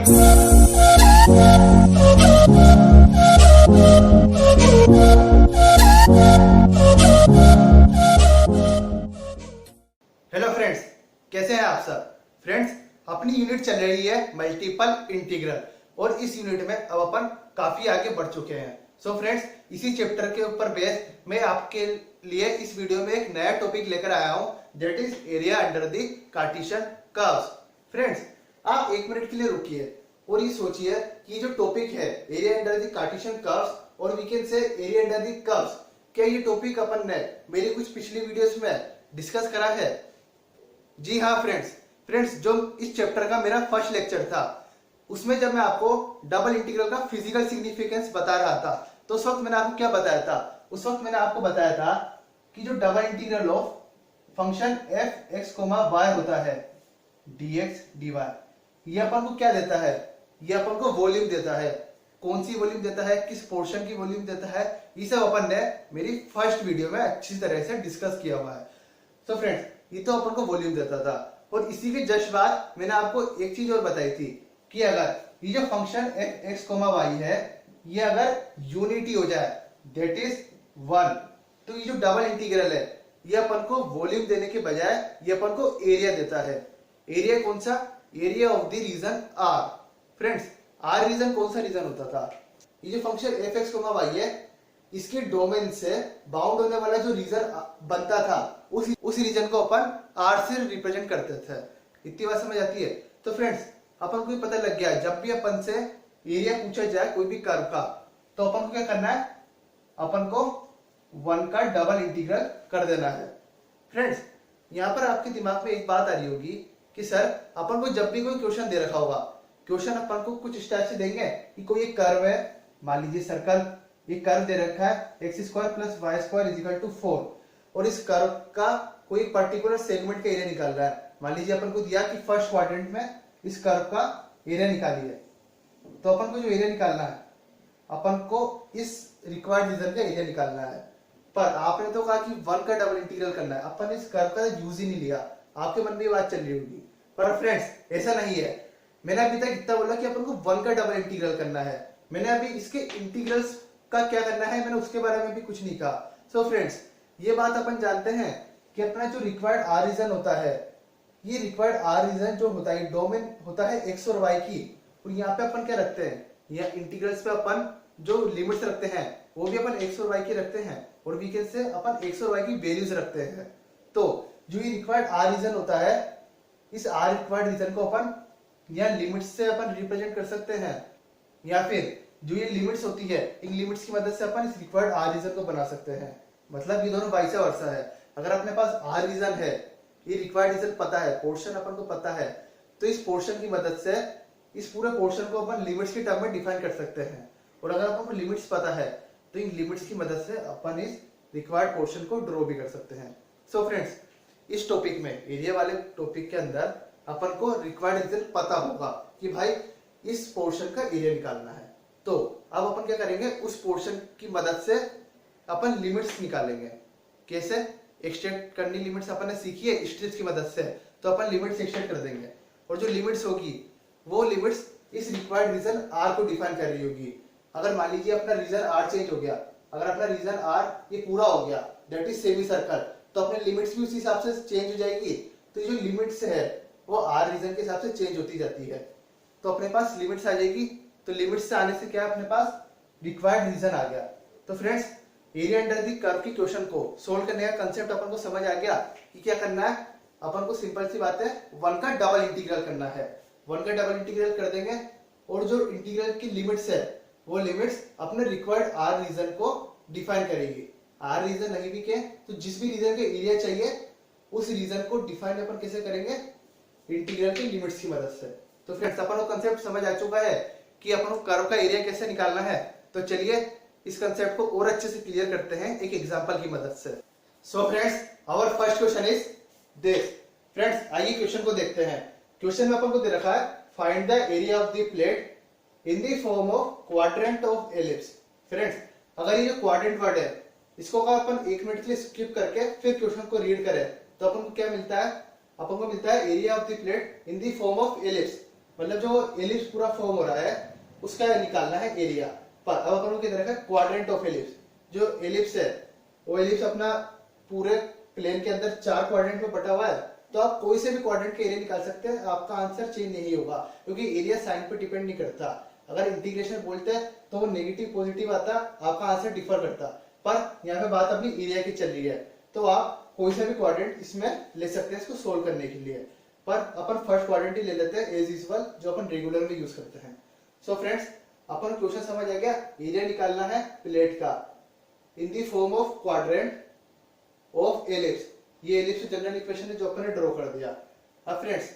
Hello friends, कैसे हैं आप सब। फ्रेंड्स, अपनी यूनिट चल रही है मल्टीपल इंटीग्रल और इस यूनिट में अब अपन काफी आगे बढ़ चुके हैं। सो फ्रेंड्स, इसी चैप्टर के ऊपर बेस मैं आपके लिए इस वीडियो में एक नया टॉपिक लेकर आया हूं, that is area under the Cartesian curves. Friends, आप एक मिनट के लिए रुकिए और ये सोचिए कि जो टॉपिक है area under the Cartesian curves और we can say area under the curves, क्या ये टॉपिक अपन ने मेरी कुछ पिछली वीडियोस में डिस्कस करा है? जी हाँ फ्रेंड्स, जो इस चैप्टर का मेरा फर्स्ट लेक्चर था उसमें जब मैं आपको डबल इंटीग्रल का फिजिकल सिग्निफिकेंस बता रहा था तो उस वक्त मैंने आपको क्या बताया था? उस वक्त मैंने आपको बताया था कि जो double integral of function f x comma y होता है dx dy, ये अपन को क्या देता है? ये अपन को वॉल्यूम देता है। कौन सी वॉल्यूम देता है, किस पोर्शन की वॉल्यूम देता है, ये सब अपन ने मेरी फर्स्ट वीडियो में अच्छी तरह से डिस्कस किया हुआ है। तो फ्रेंड्स, ये तो अपन को वॉल्यूम देता था और इसी के जस्ट बाद मैंने आपको एक चीज और बताई थी कि अगर ये जो function f x comma y है ये अगर यूनिटी हो जाए दैट इज 1, तो ये जो डबल इंटीग्रल है ये अपन को वॉल्यूम देने के बजाय ये अपन को एरिया देता है। एरिया कौन सा? Area of the region R. Friends, R region कौन सा रीजन होता था? ये जो function f x comma y है इसके डोमेन से बाउंड होने वाला जो रीजन बनता था उस रीजन को अपन आर से रिप्रेजेंट करते थे। इतनी बात समझ आती है? तो फ्रेंड्स, अपन को पता लग गया जब भी अपन से एरिया पूछा जाए कोई भी कर्व का तो अपन को क्या करना है? अपन को 1 का डबल इंटीग्रल कर देना है। फ्रेंड्स, यहाँ पर आपके दिमाग में एक बात आ रही होगी कि सर अपन को जब भी कोई क्वेश्चन दे रखा होगा, क्वेश्चन अपन को कुछ इस टाइप से देंगे कि कोई एक कर्व है, मान लीजिए सर्कल, ये कर्व दे रखा है x square plus y square is equal to 4 और इस कर्व का कोई पर्टिकुलर सेगमेंट का एरिया निकाल रहा है। मान लीजिए अपन को दिया कि फर्स्ट क्वाड्रेंट में इस कर्व का एरिया निकालिए, तो अपन को जो एरिया निकालना है अपन को इस रिक्वायर्ड रीजन का एरिया निकालना है। पर आपने तो कहा कि 1 का डबल इंटीग्रल करना है, अपन इस कर्व का यूज ही नहीं लिया। आपके मन में ये बात चल रही होगी, पर फ्रेंड्स ऐसा नहीं है। मैंने अभी तक इतना बोला कि अपन को 1 का डबल इंटीग्रल करना है, मैंने अभी इसके इंटीग्रल्स का क्या करना है मैंने उसके बारे में भी कुछ नहीं कहा। सो फ्रेंड्स, ये बात अपन जानते हैं कि अपना जो रिक्वायर्ड आर रीजन होता है, ये रिक्वायर्ड आर रीजन जो होता है डोमेन होता है एक्स और वाई की, और यहाँ पे अपन क्या रखते हैं, यहाँ इंटीग्रल्स पे अपन जो लिमिट्स रखते हैं वो भी अपन एक्स और वाई की रखते हैं और वी कैन से अपन एक्स और वाई की वैल्यूज रखते हैं। तो जो ये रिक्वायर्ड आर रीजन होता है इस आर रिक्वायर्ड रीजन को अपन यहाँ लिमिट्स से अपन रिप्रेजेंट कर सकते हैं, या फिर जो ये लिमिट्स होती है इन लिमिट्स की मदद से अपन इस रिक्वायर्ड आर रीजन को बना सकते हैं। मतलब ये दोनों वाइस वर्सा है। अगर अपने पास आर रीजन है, ये रिक्वायर्ड रीजन पता है, पोर्शन अपन को पता है, तो इस पोर्शन की मदद से इस पूरे पोर्शन को अपन लिमिट्स के टर्म में डिफाइन कर सकते हैं। और अगर अपन को लिमिट्स पता है तो इन लिमिट्स की मदद से अपन इस रिक्वायर्ड पोर्शन को ड्रॉ भी कर सकते हैं। सो फ्रेंड्स, इस टॉपिक में एरिया वाले टॉपिक के अंदर अपन को रिक्वायर्ड रीजन पता होगा कि भाई इस पोर्शन का एरिया निकालना है। तो अब अपन क्या करेंगे, उस पोर्शन की मदद से अपन लिमिट्स निकालेंगे। कैसे? एक्सटेंड करनी लिमिट्स अपन ने सीखी है स्ट्रिप्स की मदद से, तो अपन लिमिट्स एक्सटेंड कर देंगे और जो लिमिट्स होगी वो लिमिट्स इस रिक्वायर्ड रीजन आर को डिफाइन कर रही होगी। अगर मान लीजिए अपना रीजन आर चेंज हो गया, अगर अपना रीजन आर ये पूरा हो गया दैट इज सेमी सर्कल, तो अपने लिमिट्स भी उस हिसाब से चेंज हो जाएगी। तो जो लिमिट्स है वो आर रीजन के हिसाब से चेंज होती जाती है। तो अपने पास लिमिट्स आ जाएगी, तो लिमिट्स से आने से क्या अपने पास रिक्वायर्ड रीजन आ गया। तो friends, area under the curve की क्वेश्चन को सोल्व करने का कंसेप्ट अपन को समझ आ गया कि क्या करना है। अपन को सिंपल सी बात है 1 का डबल इंटीग्रल करना है। 1 का डबल इंटीग्रल कर देंगे और जो इंटीग्रल की लिमिट्स है वो लिमिट्स अपने रिक्वायर्ड आर रीजन को डिफाइन करेगी। आर रीजन नहीं भी के तो जिस भी रीजन का एरिया चाहिए उस रीजन को डिफाइन अपन कैसे करेंगे, इंटीग्रल की लिमिट्स की मदद से। तो फ्रेंड्स, अपन को कंसेप्ट समझ आ चुका है कि अपन को कर्व का एरिया कैसे निकालना है। तो चलिए इस कंसेप्ट को और अच्छे से क्लियर करते हैं एक एग्जांपल की मदद से। So friends, our first question is this. Friends, आइए क्वेश्चन को देखते हैं। क्वेश्चन में अपन को दे रखा है find the area of the plate in the form of quadrant of ellipse. Friends, अगर ये जो क्वाड्रेंट वर्ड है इसको अगर अपन 1 मिनट के लिए स्किप करके फिर क्वेश्चन को रीड करें तो अपन को क्या मिलता है? अपन को मिलता है area of the plate in the form of ellipse. मतलब जो एलिप्स पूरा फॉर्म हो रहा है उसका निकालना है एरिया। पर अब अपन को किधर रखा है, क्वाड्रेंट ऑफ एलिप्स। जो एलिप्स है वो एलिप्स अपना पूरे प्लेन के अंदर 4 क्वाड्रेंट में बटा हुआ है, तो आप कोई से भी क्वाड्रेंट का एरिया निकाल सकते हैं, आपका आंसर चेंज नहीं होगा, क्योंकि एरिया साइन पे डिपेंड नहीं करता। अगर इंटीग्रेशन बोलते हैं तो वो नेगेटिव पॉजिटिव आता, आपका आंसर डिफर करता। पर यहाँ पे बात अपनी एरिया की चल रही है, तो आप कोई सा भी क्वाड्रेंट इसमें ले सकते हैं इसको सोल्व करने के लिए। पर अपन फर्स्ट क्वाड्रेंट ही ले लेते हैं एज यूजुअल, जो अपन रेगुलर में यूज करते हैं। सो फ्रेंड्स, अपन क्वेश्चन समझ आ गया, एरिया निकालना है प्लेट का in the form of quadrant of ellipse. ये एलिप्स जनरल इक्वेशन है जो अपन ने ड्रॉ कर दिया। अब फ्रेंड्स,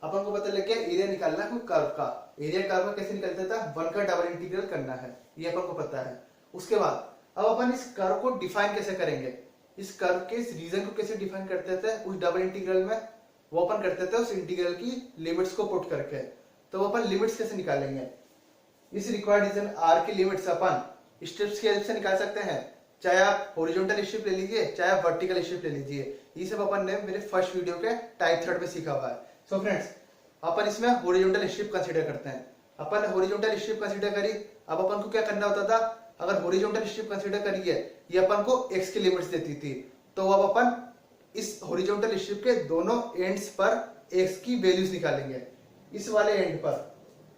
अपन को पता लग गया एरिया निकालना है कोई कर्व का। एरिया कर्व का कैसे निकलता था, 1 का डबल इंटीग्रल करना है, ये अपन को पता है। उसके बाद अब अपन इस कर्व को डिफाइन कैसे करेंगे, इस कर्व के इस रीजन को कैसे डिफाइन करते थे उस डबल इंटीग्रल में, वो अपन करते थे उस इंटीग्रल की लिमिट्स को पुट करके। तो वो अपन लिमिट्स कैसे निकालेंगे, इस रिक्वायर्ड रीजन आर की लिमिट्स अपन स्ट्रिप्स की हेल्प से निकाल सकते हैं। चाहे आप हॉरिजॉन्टल स्ट्रिप ले लीजिए, चाहे आप वर्टिकल स्ट्रिप ले लीजिए, ये सब अपन ने मेरे फर्स्ट वीडियो के टाइप थर्ड में सीखा हुआ है। सो फ्रेंड्स, अपन इसमें हॉरिजॉन्टल स्ट्रिप कंसीडर करते हैं। अपन हॉरिजॉन्टल स्ट्रिप कंसीडर करी, अब अपन को क्या करना होता था, अगर हॉरिजॉन्टल स्ट्रिप कंसीडर करिए, ये अपन को x की लिमिट्स देती थी, तो अब अपन इस हॉरिजॉन्टल स्ट्रिप के दोनों एंड्स पर x की वैल्यूज निकालेंगे। इस वाले एंड पर,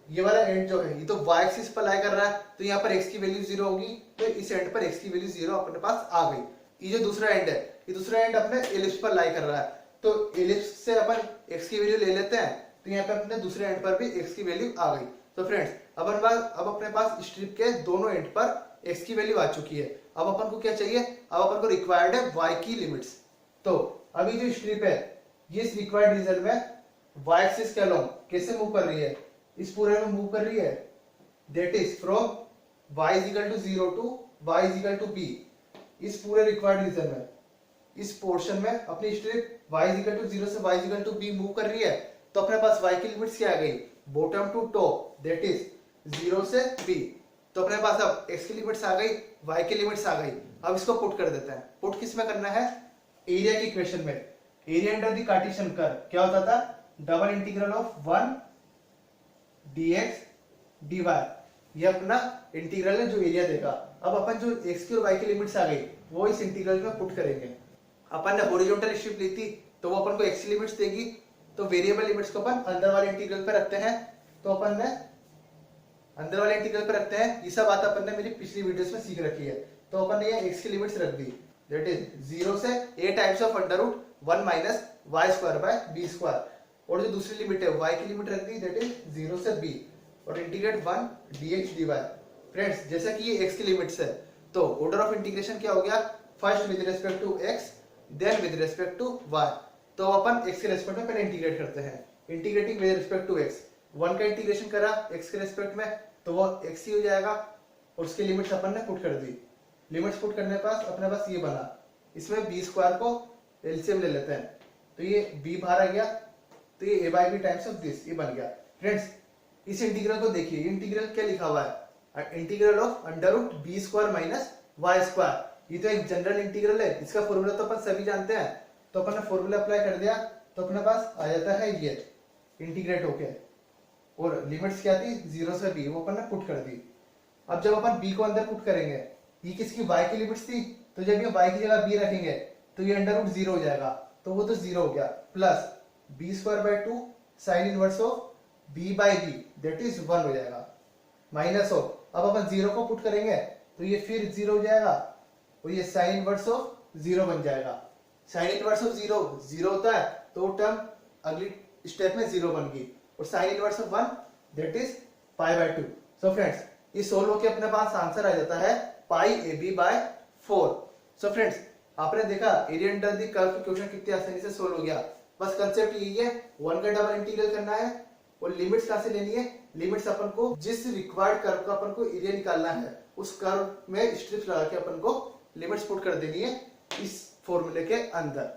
ये वाला एंड जो है ये तो y एक्सिस पर लाई कर रहा है, तो यहाँ पर x की वैल्यू 0 होगी, तो इस एंड पर x की वैल्यू 0 अपने पास आ गई। ये जो दूसरा एंड है, ये दूसरा एंड अपने एलिप्स पर लाई कर रहा है, तो एलिप्स से अपन x की वैल्यू ले लेते हैं, तो यहाँ पे अपने दूसरे एंड पर भी x की वैल्यू आ गई। तो फ्रेंड्स, अब अपने पास स्ट्रिप के दोनों एंड पर x की वैल्यू आ चुकी है। अब अपन को क्या चाहिए, अब अपन को रिक्वायर्ड है y की लिमिट्स। तो अभी जो स्ट्रिप है ये इस रिक्वायर्ड रीजन में y एक्सिस के अलोंग कैसे मूव कर रही है, इस पूरे में मूव कर रही है, that is from y is equal to 0 to y is equal to b। इस पूरे रिक्वायर्ड रीजन में इस पोर्शन में अपनी strip y is equal to 0 से y is equal to b move कर रही है, तो अपने पास y की लिमिट्स क्या आ गई, bottom to top, that is 0 से b। तो अपने पास अब x की लिमिट्स आ गई, y की लिमिट्स आ गई। अब इसको पुट कर देते हैं। पुट किस में करना है, एरिया की इक्वेशन में। Area under the Cartesian curve क्या होता था, double integral of 1 dx dy, ये अपना इंटीग्रल है जो एरिया देगा। अब अपन जो x की और y की लिमिट्स आ गई वो इस इंटीग्रल में पुट करेंगे। अपन ने हॉरिजॉन्टल स्ट्रिप ली थी, तो वो अपन को x की लिमिट्स देगी, तो वेरिएबल लिमिट्स को अपन अंदर वाले इंटीग्रल पे रखते हैं, तो अपन ने अंदर वाले इंटीग्रल पे रखते हैं। ये सब बात अपन ने मेरी पिछली वीडियोस में सीख रखी है। तो अपन ने ये x की लिमिट्स रख दी, दैट इज 0 से a times of under root 1 minus y square by b square, और जो दूसरी लिमिट है y की लिमिट रख दी, दैट इज 0 से b, और इंटीग्रेट 1 dx dy। फ्रेंड्स, जैसा कि ये x की लिमिट्स है, तो ऑर्डर ऑफ इंटीग्रेशन क्या हो गया, first with respect to x then with respect to y। तो अपन x के रिस्पेक्ट में पहले इंटीग्रेट करते हैं, integrating with respect to x। 1 का इंटीग्रेशन करा x के रिस्पेक्ट में, तो वो x ही हो जाएगा, और उसकी लिमिट्स अपन ने पुट कर दी। लिमिट्स पुट करने पास अपने पास ये बना, इसमें b स्क्वायर को एलसीएम ले लेते हैं, तो ये b बाहर आ गया, तो ये a by b times of this, ये बन गया। फ्रेंड्स, इस इंटीग्रल को देखिए, ये इंटीग्रल क्या लिखा हुआ है, integral of under root b square minus y square. ये तो एक जनरल इंटीग्रल है, इसका फॉर्मूला तो अपन सभी जानते हैं, तो अपन ने फॉर्मूला अप्लाई कर दिया, तो अपने पास आ जाता है ये इंटीग्रेट होके, और लिमिट्स क्या थी 0 से b, वो अपन ने पुट कर दी। अब जब अपन b को अंदर पुट करेंगे, ये किसकी y की लिमिट्स थी, तो जब ये y की जगह b रखेंगे तो ये अंडर रूट 0 हो जाएगा, तो वो तो 0 हो गया, plus b square by 2 sign inverse of b by b, that is 1 हो जाएगा, माइनस ऑफ, अब अपन 0 को पुट करेंगे तो ये फिर 0 हो जाएगा, और ये साइन इनवर्स ऑफ 0 बन जाएगा। साइन इनवर्स ऑफ 0 होता है, तो टर्म अगली स्टेप में 0 बन गई, और sine inverse of 1 that is pi by 2। So friends, ये सोल्व होके अपने पास आंसर आ जाता है pi A B by 4। So friends, आपने देखा एरिया अंडर द कर्व का क्वेश्चन कितनी आसानी से सोल्व हो गया। बस कंसेप्ट यही है, 1 का डबल इंटीग्रल करना है, और लिमिट्स कहां से लेनी है, लिमिट्स अपन को जिस रिक्वायर्ड कर्व का अपन को एरिया निकालना है, उस कर्व में स्ट्रिप्स लगा के अपन को लिमिट्स पुट कर देनी है इस फॉर्मूले के अंदर।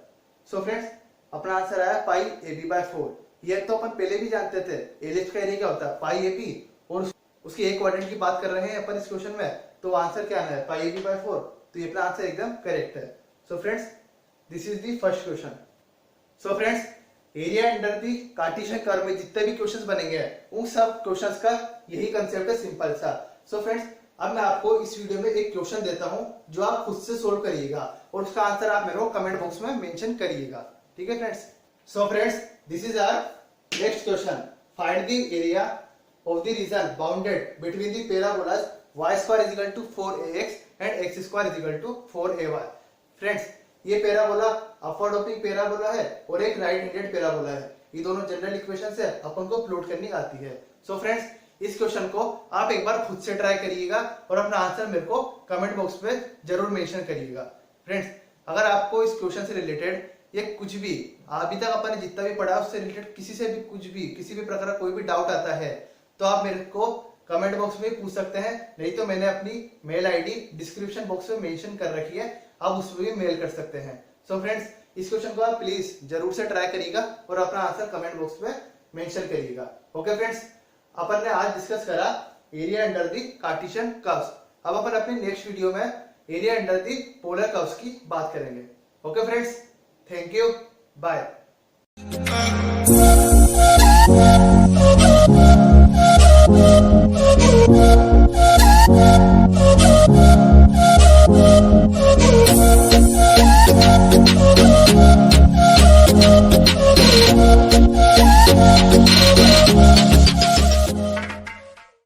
सो फ्रेंड्स, अपना आंसर आया पाई ए बी बाय 4। ये तो अपन पहले भी जानते थे, एलिप्स का एरिया क्या होता है, पाई ए बी, और उसकी एक क्वाड्रेंट की बात कर रहे हैं अपन इस क्वेश्चन में, तो आंसर क्या आना है, पाई ए बी बाय 4। तो ये अपना आंसर एकदम करेक्ट है। सो friends, this is the first question. So friends, area under the Cartesian curve में जितने भी क्वेश्चंस बनेंगे उन सब क्वेश्चंस का यही कंसेप्ट है, सिंपल सा। सो फ्रेंड्स, अब मैं आपको इस वीडियो में एक क्वेश्चन देता हूं जो आप खुद से सोल्व करिएगा और उसका आंसर आप मेरे को कमेंट बॉक्स में मेंशन करिएगा, ठीक है friends. So friends, this is our next question. Find the area of the region bounded between the parabolas y square is equal to 4ax and x square is equal to 4ay। Friends, ये parabola upward opening parabola है और एक right handed parabola है। ये दोनों general equations है, अपन को plot करनी आती है। सो फ्रेंड्स, इस क्वेश्चन को आप एक बार खुद से ट्राई करिएगा और अपना आंसर मेरे को कमेंट बॉक्स पे जरूर मेंशन करिएगा। फ्रेंड्स, अगर आपको इस क्वेश्चन से रिलेटेड ये कुछ भी अभी तक अपन ने जितना भी पढ़ा उससे रिलेटेड किसी से भी कुछ भी किसी भी प्रकार का कोई भी डाउट आता है तो आप मेरे को कमेंट बॉक्स में पूछ सकते हैं, नहीं तो मैंने अपनी मेल आईडी डिस्क्रिप्शन बॉक्स में मेंशन कर रखी है, आप उस पर भी मेल कर सकते हैं। सो फ्रेंड्स, इस क्वेश्चन को आप प्लीज जरूर से ट्राई करिएगा और अपना आंसर कमेंट बॉक्स में मेंशन करिएगा। ओके फ्रेंड्स, अपन ने आज डिस्कस करा area under the Cartesian curves. अब अपन अपने नेक्स्ट वीडियो में area under the polar curves की बात करेंगे। Okay friends, thank you, bye.